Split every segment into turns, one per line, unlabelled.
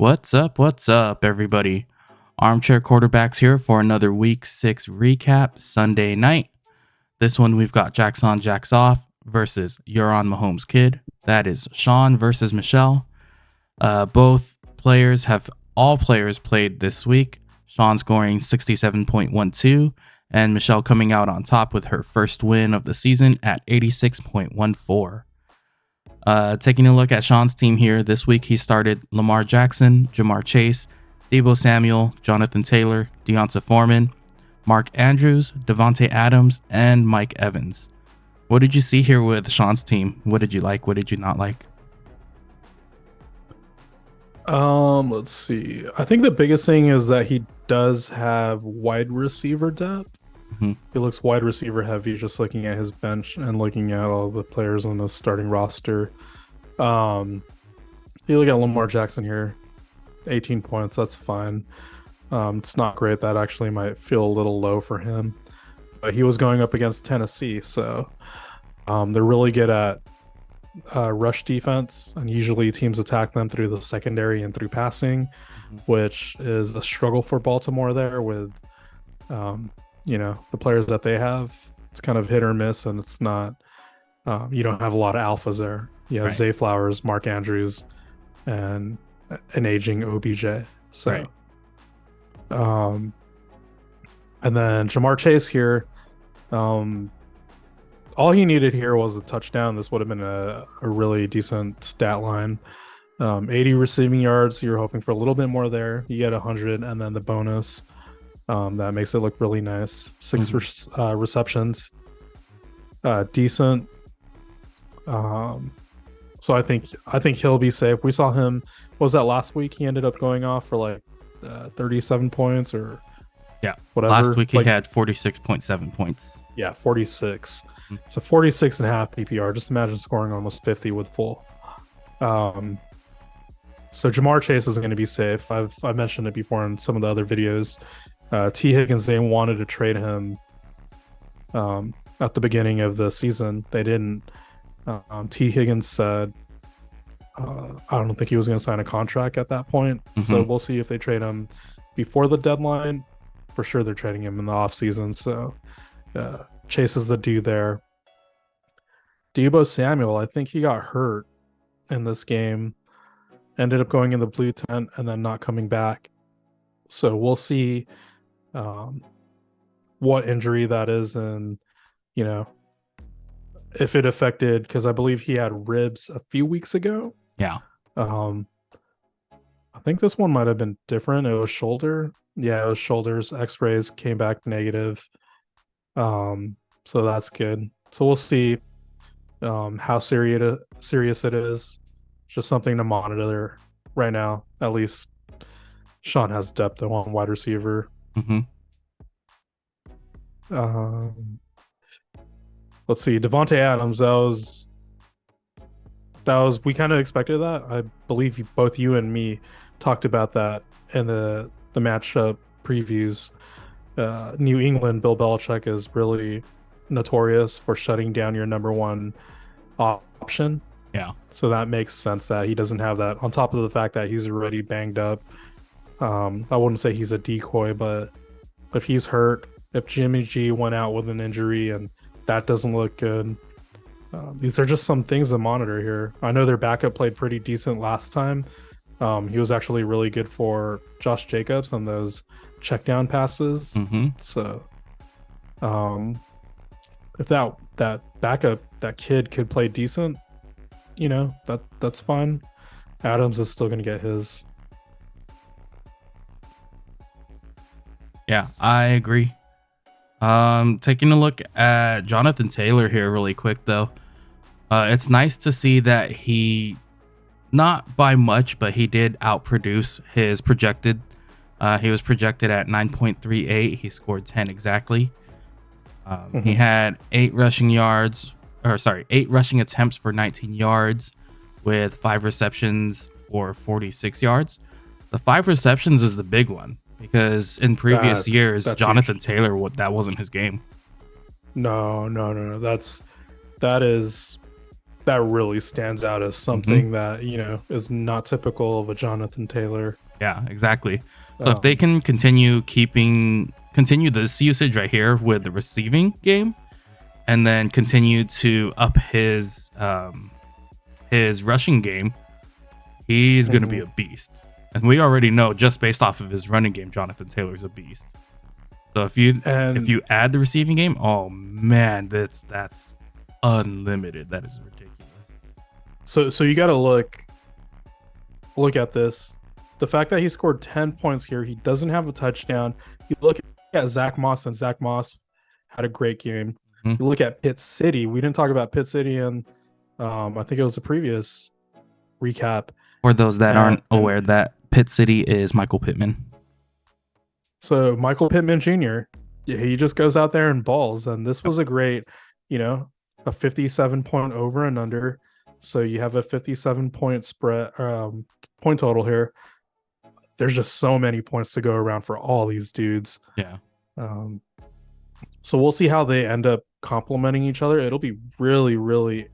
What's up? What's up, everybody? Armchair Quarterbacks here for another Week 6 recap Sunday night. This one we've got Jacks on, Jacks off versus You're on Mahomes Kid. That is Shawn versus Michelle. All players played this week. Shawn scoring 67.12 and Michelle coming out on top with her first win of the season at 86.14. Taking a look at Shawn's team here, this week he started Lamar Jackson, Jamar Chase, Deebo Samuel, Jonathan Taylor, Deonta Foreman, Mark Andrews, Devontae Adams, and Mike Evans. What did you see here with Shawn's team? What did you like? What did you not like?
Let's see. I think the biggest thing is that he does have wide receiver depth.
Mhm.
He looks wide receiver heavy, just looking at his bench and looking at all the players on the starting roster. You look at Lamar Jackson here, 18 points. That's fine. It's not great. That actually might feel a little low for him. But he was going up against Tennessee, so they're really good at rush defense, and usually teams attack them through the secondary and through passing, which is a struggle for Baltimore there with, the players that they have. It's kind of hit or miss, and it's not. You don't have a lot of alphas there. You have
Right.
Zay Flowers, Mark Andrews, and an aging OBJ. So,
Right.
And then Jamar Chase here. All he needed here was a touchdown. This would have been a really decent stat line. 80 receiving yards. You're hoping for a little bit more there. You get 100, and then the bonus. That makes it look really nice. Six receptions. Decent. So I think he'll be safe. We saw him. What was that last week? He ended up going off for like 37 points or
Yeah.
whatever.
Last week he had 46.7 points.
Yeah, 46.
Mhm.
So 46 and a half PPR. Just imagine scoring almost 50 with full. So Jamar Chase is going to be safe. I've mentioned it before in some of the other videos. T. Higgins, they wanted to trade him at the beginning of the season. They didn't. T. Higgins said, I don't think he was going to sign a contract at that point. So we'll see if they trade him before the deadline. For sure, they're trading him in the offseason. So Chase is the dude there. Deebo Samuel, I think he got hurt in this game. Ended up going in the blue tent and then not coming back. So we'll see what injury that is and, if it affected, because I believe he had ribs a few weeks ago.
Yeah.
I think this one might have been different. It was shoulder. Yeah, it was shoulders. X-rays came back negative. So that's good. So we'll see how serious it is. Just something to monitor right now. At least Shawn has depth on wide receiver. Let's see, Devontae Adams. That was we kind of expected that. I believe both you and me talked about that in the matchup previews. New England, Bill Belichick is really notorious for shutting down your number one option.
Yeah.
So that makes sense that he doesn't have that. On top of the fact that he's already banged up. I wouldn't say he's a decoy, but if he's hurt, if Jimmy G went out with an injury and that doesn't look good, these are just some things to monitor here. I know their backup played pretty decent last time. He was actually really good for Josh Jacobs on those check down passes. So if that backup, that kid could play decent, that's fine. Adams is still going to get his.
Yeah, I agree. Taking a look at Jonathan Taylor here really quick though. It's nice to see that he, not by much, but he did outproduce his projected. He was projected at 9.38. He scored 10 exactly. He had 8 rushing attempts for 19 yards with 5 receptions for 46 yards. The 5 receptions is the big one because in previous years,
that's
Jonathan
huge.
Taylor, that wasn't his game.
No. That that really stands out as
Hmm.
something that, is not typical of a Jonathan Taylor.
Yeah, exactly. So if they
Um,
can continue this usage right here with the receiving game, and then continue to up his rushing game, he's going to be
mhm.
a beast. And we already know just based off of his running game, Jonathan Taylor's a beast. So if
And
you add the receiving game, oh man, that's unlimited. That is ridiculous.
so you got to look at this. The fact that he scored 10 points here, he doesn't have a touchdown. You look at Zach Moss, and Zach Moss had a great game.
Mhm.
You look at Pitt City. We didn't talk about Pitt City, and I think it was the previous recap.
For those that aren't
And
aware, that Pitt City is Michael Pittman.
so Michael Pittman Jr., yeah, he just goes out there and balls. And this
Yep.
was a great, a 57-point over and under. So you have a 57-point spread, point total here. There's just so many points to go around for all these dudes.
Yeah.
Um, so we'll see how they end up complementing each other. It'll be really, really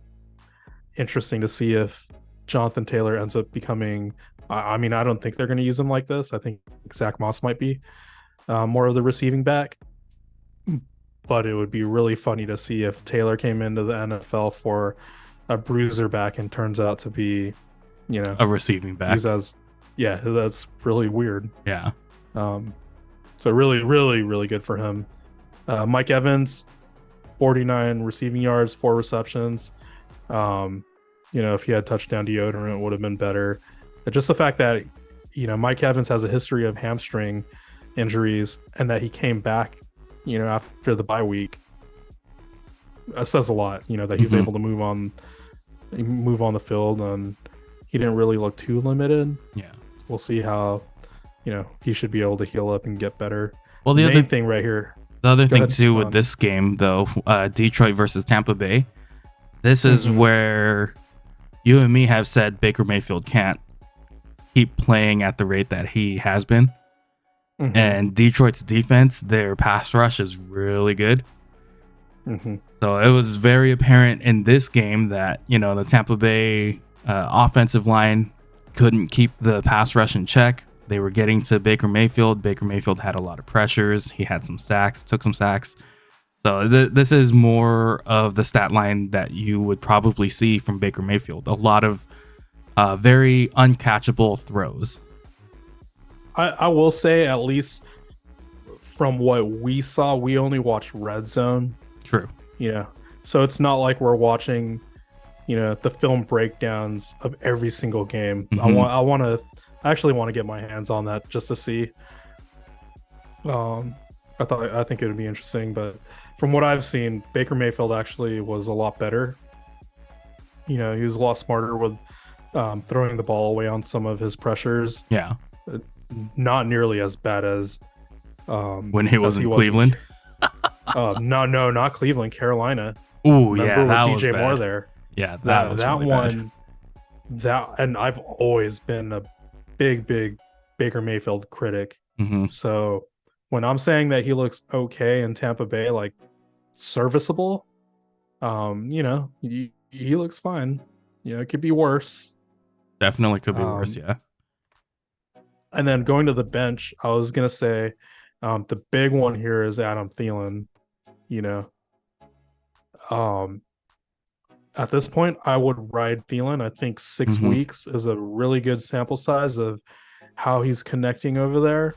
interesting to see if Jonathan Taylor ends up becoming. I mean, I don't think they're going to use him like this. I think Zach Moss might be more of the receiving back, but it would be really funny to see if Taylor came into the NFL for a bruiser back and turns out to be,
A receiving back.
used as, yeah, that's really weird.
Yeah.
Um, so really, really, really good for him. Mike Evans, 49 receiving yards, 4 receptions. If he had touchdown deodorant, it would have been better. But just the fact that, Mike Evans has a history of hamstring injuries and that he came back, after the bye week, says a lot. That he's
Mhm.
able to move on the field, and he didn't really look too limited.
Yeah.
We'll see how, he should be able to heal up and get better.
Well,
The main thing right here.
the other
Go
thing
ahead,
too with
Sean.
this game though, Detroit versus Tampa Bay. This is
Mhm.
where you and me have said Baker Mayfield can't keep playing at the rate that he has been.
Mhm.
And Detroit's defense, their pass rush is really good.
Mhm.
So it was very apparent in this game that, the Tampa Bay offensive line couldn't keep the pass rush in check. They were getting to Baker Mayfield. Baker Mayfield had a lot of pressures. He had some sacks, took some sacks. So this is more of the stat line that you would probably see from Baker Mayfield. A lot of very uncatchable throws.
I will say, at least from what we saw, we only watched Red Zone.
True.
So it's not like we're watching, the film breakdowns of every single game.
Mhm.
I actually want to get my hands on that just to see. I think it would be interesting, but from what I've seen, Baker Mayfield actually was a lot better. He was a lot smarter with throwing the ball away on some of his pressures.
Yeah.
Not nearly as bad as
When he was in Cleveland.
No, not Cleveland, Carolina.
Ooh,
Remember
yeah,
with
that
DJ
was
Moore
bad.
there?
Yeah, that
That
was
that
really
one,
bad.
and I've always been a big Baker Mayfield critic.
Hmm.
So when I'm saying that he looks okay in Tampa Bay, like serviceable, he looks fine. It could be worse.
Definitely could be worse.
Um,
Yeah.
and then going to the bench, I was gonna say, the big one here is Adam Thielen. You know, um, at this point, I would ride Thielen. I think 6
Hmm.
weeks is a really good sample size of how he's connecting over there,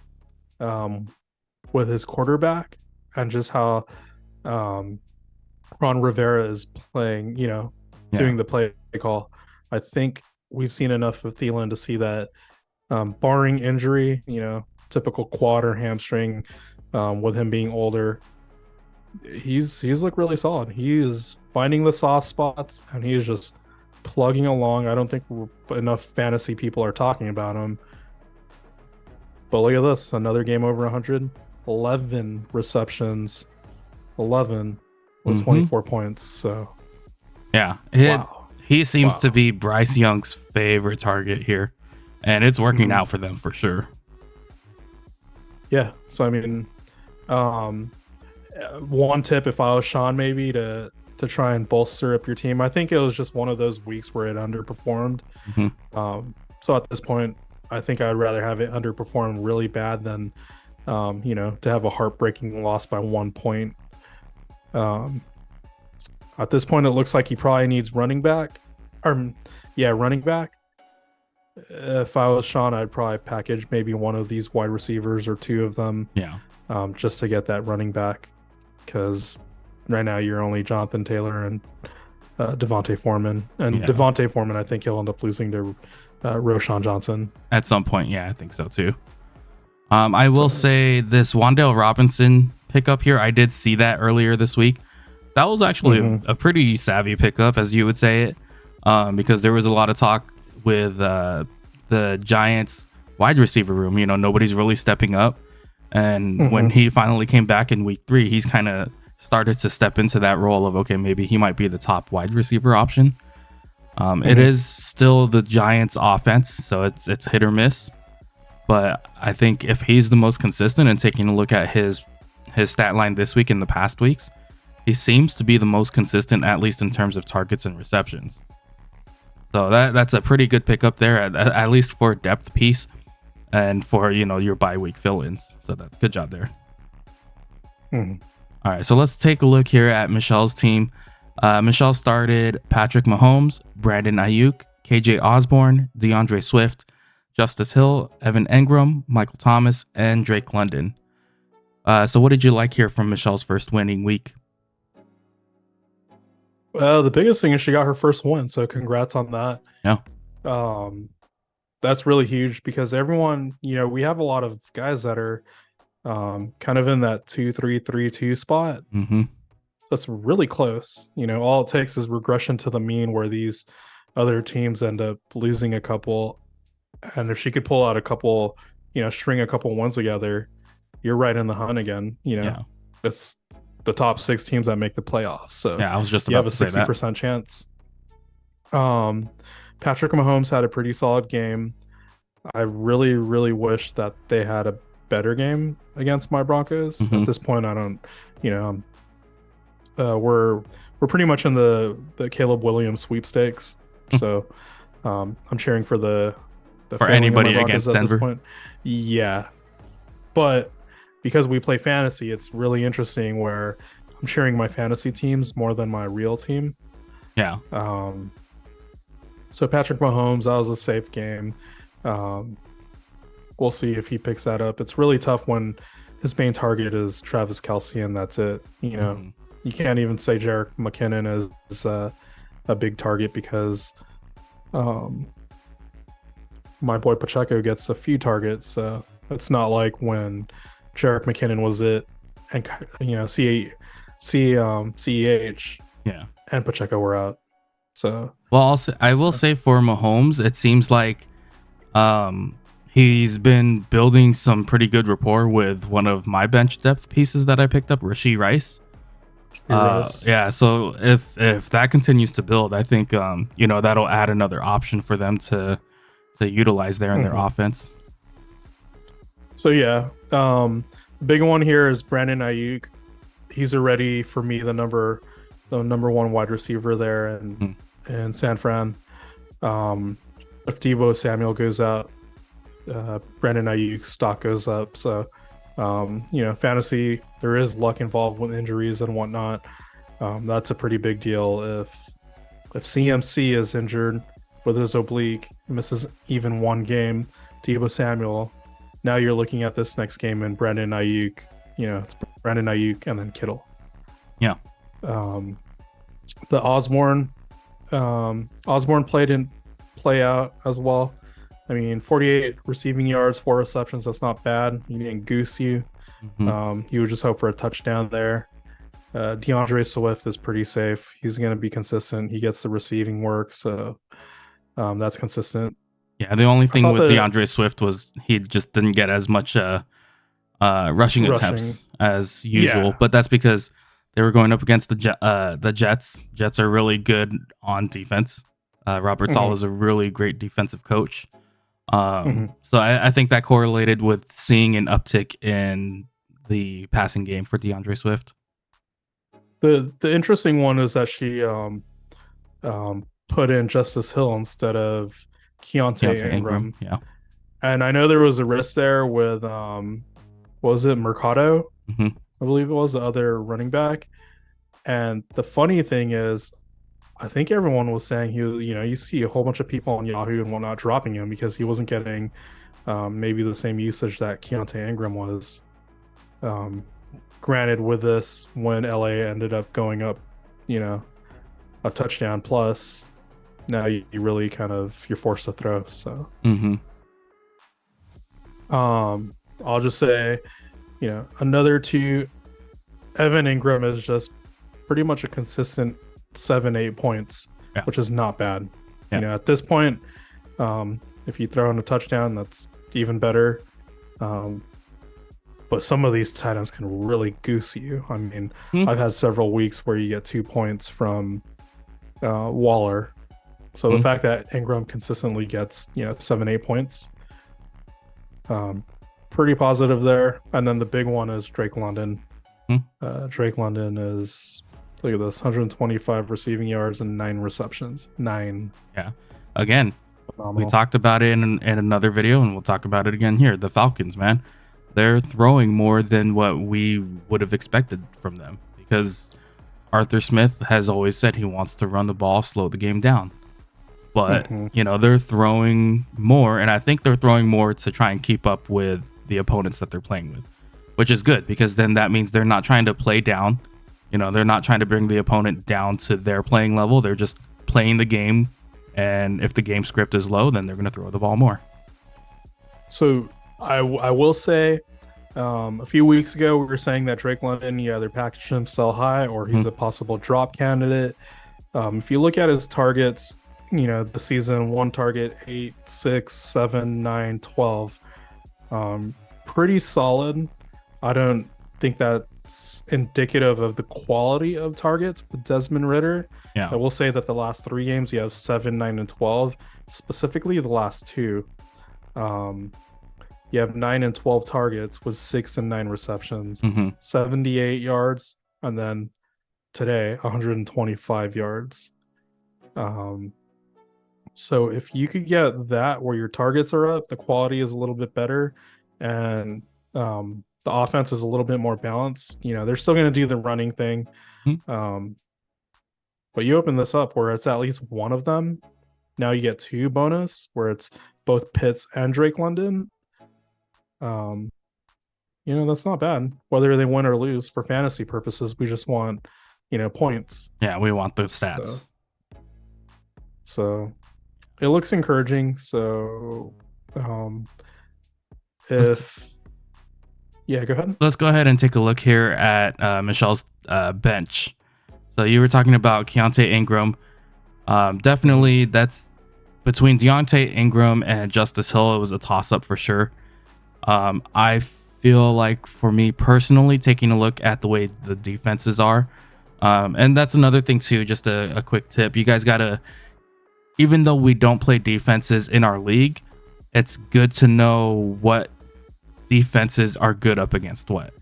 with his quarterback, and just how um, Ron Rivera is playing,
Yeah.
doing the play call. I think we've seen enough of Thielen to see that, barring injury, typical quad or hamstring, with him being older, he's looked really solid. He is finding the soft spots and he is just plugging along. I don't think enough fantasy people are talking about him. But look at this, another game over 100, 11 receptions, 11 with
Hmm.
24 points. So
Yeah.
wow.
He seems
Wow.
to be Bryce Young's favorite target here, and it's working
Mhm.
out for them for sure.
Yeah. So I mean, one tip if I was Sean, maybe to to try and bolster up your team. I think it was just one of those weeks where it underperformed.
Mhm.
So at this point, I think I'd rather have it underperform really bad than, to have a heartbreaking loss by 1 point. Um, at this point, it looks like he probably needs running back. Running back. If I was Shawn, I'd probably package maybe one of these wide receivers or two of them,
Yeah.
just to get that running back. Because right now you're only Jonathan Taylor and Devontae Foreman, and
Yeah.
Devontae Foreman, I think he'll end up losing to Roshan Johnson.
At some point, yeah, I think so too. I will
So-
say this Wan'Dale Robinson pickup here, I did see that earlier this week. That was actually a pretty savvy pickup, as you would say it, because there was a lot of talk with the Giants wide receiver room. Nobody's really stepping up. And when he finally came back in week 3, he's kind of started to step into that role of, okay, maybe he might be the top wide receiver option. It is still the Giants offense, so it's hit or miss. But I think if he's the most consistent, and taking a look at his stat line this week and the past weeks, he seems to be the most consistent, at least in terms of targets and receptions. So that's a pretty good pickup there, at least for a depth piece and for your bye week fill-ins. So that's good job there. All right, so let's take a look here at Michelle's team. Michelle started Patrick Mahomes, Brandon Ayuk, KJ Osborne, DeAndre Swift, Justice Hill, Evan Engram, Michael Thomas, and Drake London. So what did you like here from Michelle's first winning week?
The biggest thing is she got her first win, so congrats on that.
Yeah.
That's really huge because everyone, we have a lot of guys that are kind of in that 2-3-3-2 spot.
Mm-hmm.
So it's really close. All it takes is regression to the mean where these other teams end up losing a couple. And if she could pull out a couple, string a couple ones together, you're right in the hunt again.
Yeah.
It's the top 6 teams that make the playoffs. So
Yeah, I was just
you have
about
a
to say that.
60% chance. Patrick Mahomes had a pretty solid game. I really, really wish that they had a better game against my Broncos.
Mhm.
At this point, I don't, we're pretty much in the Caleb Williams sweepstakes. So I'm cheering for the
For
failing of my
anybody
Broncos
against
at this
Denver.
point. Yeah, but because we play fantasy, it's really interesting where I'm cheering my fantasy teams more than my real team.
Yeah.
So Patrick Mahomes, that was a safe game. We'll see if he picks that up. It's really tough when his main target is Travis Kelce, and that's it. You can't even say Jerick McKinnon is a big target because my boy Pacheco gets a few targets. So it's not like when Jerick McKinnon was it, and CEH
Yeah.
and Pacheco were out. So
Well, I will say for Mahomes, it seems like he's been building some pretty good rapport with one of my bench depth pieces that I picked up, Rashee Rice. Yeah, so if that continues to build, I think that'll add another option for them to utilize there in their offense.
So yeah, the big one here is Brandon Ayuk. He's already for me the number one wide receiver there in San Fran. If Deebo Samuel goes out, Brandon Ayuk's stock goes up. So fantasy, there is luck involved with injuries and whatnot. That's a pretty big deal. If CMC is injured with his oblique, misses even one game, Deebo Samuel, now you're looking at this next game in Brandon Ayuk. It's Brandon Ayuk and then Kittle.
Yeah.
The Osborne played play out as well. I mean, 48 receiving yards, 4 receptions. That's not bad. He didn't goose you. You would just hope for a touchdown there. DeAndre Swift is pretty safe. He's going to be consistent. He gets the receiving work, so that's consistent.
Yeah, the only thing with DeAndre Swift was he just didn't get as much rushing attempts as usual, but that's because they were going up against the Jets. Jets are really good on defense. Robert Saleh is a really great defensive coach. So I think that correlated with seeing an uptick in the passing game for DeAndre Swift.
The interesting one is that she put in Justice Hill instead of Keontae
Keontae Ingram.
Ingram.
Yeah.
And I know there was a risk there with what was it, Mercado?
Hmm.
I believe it was the other running back. And the funny thing is, I think everyone was saying he was, you see a whole bunch of people on Yahoo and whatnot dropping him because he wasn't getting maybe the same usage that Keontae Ingram was. Um, Granted, with this, when LA ended up going up, you know, a touchdown plus, now you really kind of you're forced to throw. So,
Hmm.
I'll just say, another two. Evan Ingram is just pretty much a consistent 7-8 points,
Yeah.
which is not bad.
Yeah.
At this point, if you throw in a touchdown, that's even better. But some of these tight ends can really goose you. I mean, I've had several weeks where you get 2 points from Waller. So the fact that Ingram consistently gets 7-8 points, pretty positive there. And then the big one is Drake London. Drake London is, look at this, 125 receiving yards and 9 receptions. 9.
Yeah. Again,
Phenomenal.
we talked about it in another video, and we'll talk about it again here. The Falcons, man, they're throwing more than what we would have expected from them because Arthur Smith has always said he wants to run the ball, slow the game down. But, they're throwing more, and I think they're throwing more to try and keep up with the opponents that they're playing with, which is good because then that means they're not trying to play down. They're not trying to bring the opponent down to their playing level. They're just playing the game. And if the game script is low, then they're going to throw the ball more.
So I will say, a few weeks ago, we were saying that Drake London, either package him sell high or he's a possible drop candidate. If you look at his targets, the season, 1 target, 8, 6, 7, 9, 12. Pretty solid. I don't think that's indicative of the quality of targets with Desmond Ridder.
Yeah.
I will say that the last 3 games, you have 7, 9, and 12. Specifically, the last 2. You have 9 and 12 targets with 6 and 9 receptions, 78 yards, and then today 125 yards. So if you could get that where your targets are up, the quality is a little bit better, and the offense is a little bit more balanced. They're still going to do the running thing, but you open this up where it's at least one of them. Now you get 2 bonus where it's both Pitts and Drake London. That's not bad. Whether they win or lose, for fantasy purposes, we just want points.
Yeah, we want those stats.
So it looks encouraging. So go ahead.
Let's go ahead and take a look here at Michelle's bench. So you were talking about Keontae Ingram. Definitely that's between Deontay Ingram and Justice Hill. It was a toss-up for sure. I feel like for me personally, taking a look at the way the defenses are, and that's another thing too, just a quick tip. You guys gotta, even though we don't play defenses in our league, it's good to know what defenses are good up against what.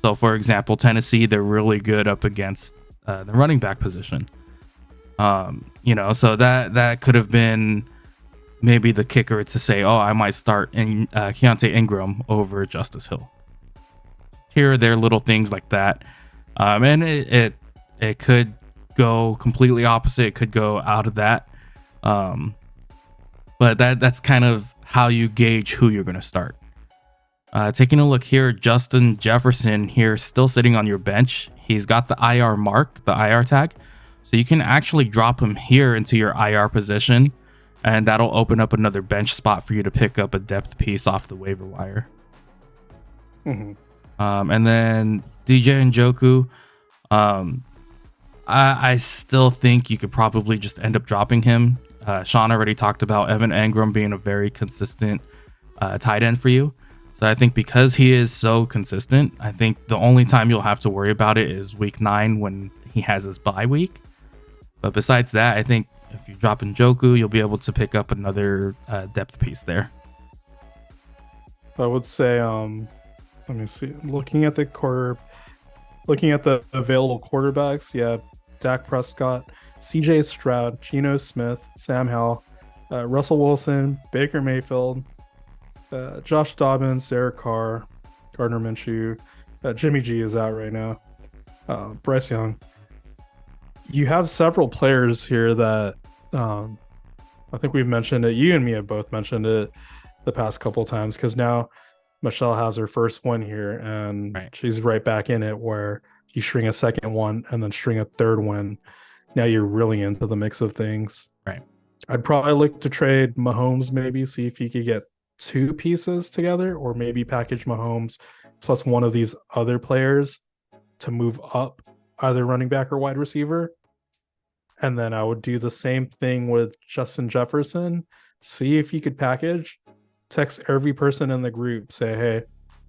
So for example, Tennessee, they're really good up against the running back position. So that could have been maybe the kicker to say, oh, I might start in Keontae Ingram over Justice Hill. Here are their little things like that. And it could go completely opposite. It could go out of that. But that's kind of how you gauge who you're going to start. Taking a look here, Justin Jefferson here still sitting on your bench. He's got the IR mark, the IR tag. So you can actually drop him here into your IR position, and that'll open up another bench spot for you to pick up a depth piece off the waiver wire. And then DJ Njoku, I still think you could probably just end up dropping him. Shawn already talked about Evan Engram being a very consistent tight end for you. So I think because he is so consistent, I think the only time you'll have to worry about it is week 9 when he has his bye week. But besides that, I think if you drop Njoku, you'll be able to pick up another depth piece there.
I would say, let me see. I'm looking at the corp. Looking at the available quarterbacks, yeah, Dak Prescott, C.J. Stroud, Geno Smith, Sam Howell, Russell Wilson, Baker Mayfield, Josh Dobbins, Derek Carr, Gardner Minshew, Jimmy G is out right now, Bryce Young. You have several players here that I think we've mentioned it. You and me have both mentioned it the past couple of times because now Michelle has her first one here and
Right.
she's right back in it where you string a second one and then string a third one. Now you're really into the mix of things.
Right.
I'd probably look to trade Mahomes, maybe see if you could get two pieces together, or maybe package Mahomes plus one of these other players to move up either running back or wide receiver. And then I would do the same thing with Justin Jefferson. See if you could package, text every person in the group, say, hey,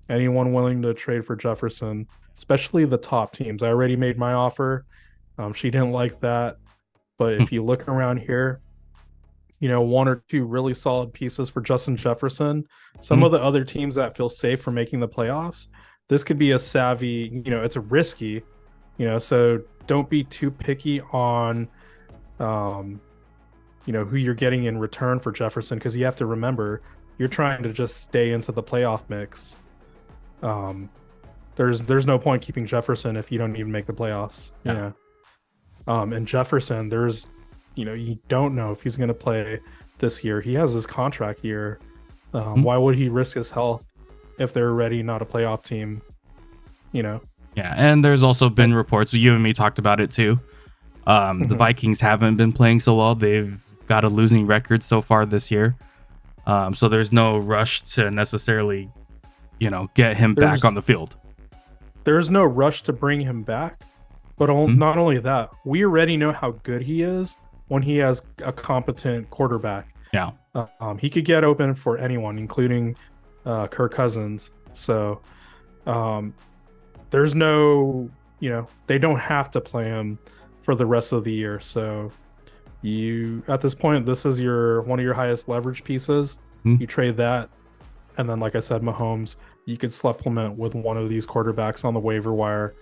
anyone willing to trade for Jefferson, especially the top teams. I already made my offer. She didn't like that. But if you look around here, one or two really solid pieces for Justin Jefferson. Some of the other teams that feel safe for making the playoffs, this could be a savvy, it's a risky, so don't be too picky on, who you're getting in return for Jefferson, because you have to remember you're trying to just stay into the playoff mix. There's no point keeping Jefferson if you don't even make the playoffs.
Yeah.
And Jefferson, you don't know if he's going to play this year. He has his contract year. Why would he risk his health if they're already not a playoff team?
Yeah, and there's also been reports, you and me talked about it too. The Vikings haven't been playing so well. They've got a losing record so far this year. So there's no rush to necessarily, get him back on the field.
There's no rush to bring him back. But not only that, we already know how good he is when he has a competent quarterback.
Yeah.
He could get open for anyone, including Kirk Cousins. So there's no, they don't have to play him for the rest of the year. So at this point, this is one of your highest leverage pieces. You trade that. And then, like I said, Mahomes, you could supplement with one of these quarterbacks on the waiver wire.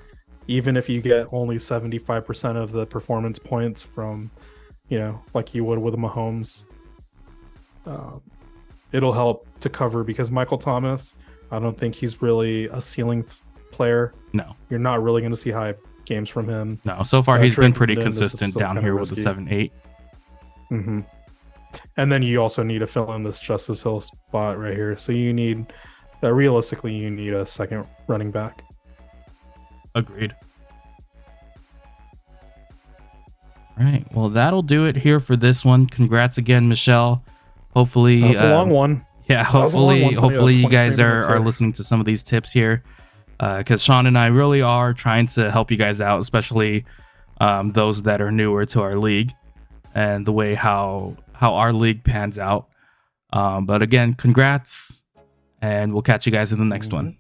Even if you get only 75% of the performance points from, like you would with Mahomes, it'll help to cover, because Michael Thomas, I don't think he's really a ceiling player.
No.
You're not really going to see high games from him.
No, so far he's been pretty consistent down here with the 7-8.
Mm-hmm. And then you also need to fill in this Justice Hill spot right here. So you need, realistically, you need a second running back.
Agreed. All right. Well, that'll do it here for this one. Congrats again, Michelle. Hopefully,
that's a long one.
Yeah. Hopefully, you guys are listening to some of these tips here, because Shawn and I really are trying to help you guys out, especially those that are newer to our league and the way how our league pans out. But again, congrats, and we'll catch you guys in the next one.